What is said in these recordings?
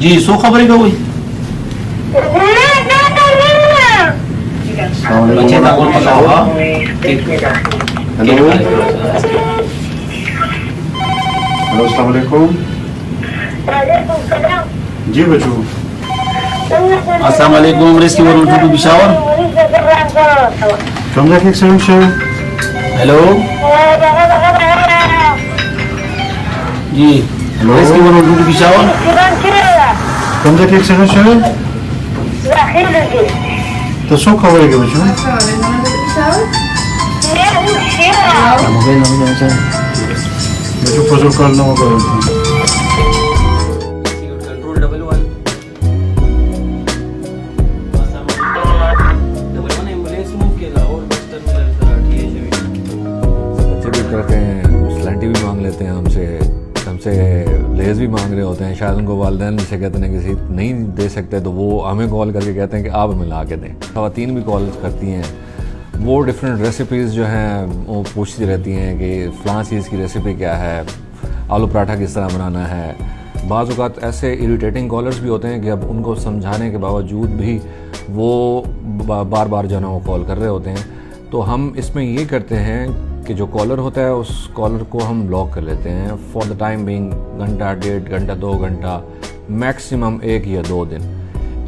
जी सो खबर का कोई बच्चे का कौन पता होगा। हेलो हेलो अस्सलाम वालेकुम। जी बच्चों अस्सलाम वालेकुम। Rescue one two Peshawar. कमरा के एक्सटेंशन। हेलो जी hello rescue one two Peshawar. कमरा के एक्सटेंशन। तो सो खबर है बच्चों। बच्चों फजल कर लो control double one ambulance move केला और बस्तर में बच्चे भी करते हैं, स्लैंटी भी मांग लेते हैं हमसे लेज भी मांग रहे होते हैं। शायद उनको वालिदैन से कहते हैं किसी नहीं दे सकते तो वो हमें कॉल करके कहते हैं कि आप हमें ला के दें। ख़वातीन भी कॉल करती हैं, वो डिफरेंट रेसिपीज़ जो हैं वो पूछती रहती हैं कि फ़लाँ चीज़ की रेसिपी क्या है, आलू पराठा किस तरह बनाना है। बाज़ औक़ात ऐसे इरिटेटिंग कॉलर्स भी होते हैं कि अब उनको समझाने के बावजूद भी वो बार बार जो है ना वो कॉल कर रहे होते हैं। तो हम इसमें ये करते हैं कि जो कॉलर होता है उस कॉलर को हम ब्लॉक कर लेते हैं फॉर द टाइम बिंग, घंटा, 1.5 घंटा, 2 घंटा, मैक्सिमम 1 या 2 दिन।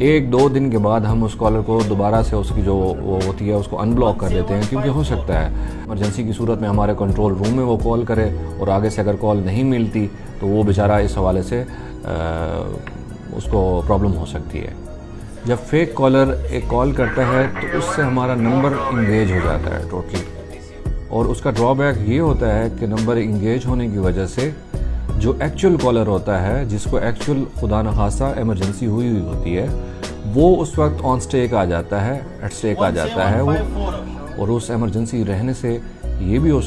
1-2 दिन के बाद हम उस कॉलर को दोबारा से उसकी जो वो होती है उसको अनब्लॉक कर देते हैं, क्योंकि हो सकता है इमरजेंसी की सूरत में हमारे कंट्रोल रूम में वो कॉल करे और आगे से अगर कॉल नहीं मिलती तो वो बेचारा इस हवाले से उसको प्रॉब्लम हो सकती है। जब फेक कॉलर एक कॉल करता है तो उससे हमारा नंबर इंगेज हो जाता है टोटली, और उसका ड्रॉबैक ये होता है कि नंबर इंगेज होने की वजह से जो एक्चुअल कॉलर होता है, जिसको एक्चुअल खुदा न खासा इमरजेंसी हुई होती है, वो उस वक्त ऑन स्टेक आ जाता है, एट स्टेक आ जाता है वो, और उस इमरजेंसी रहने से ये भी हो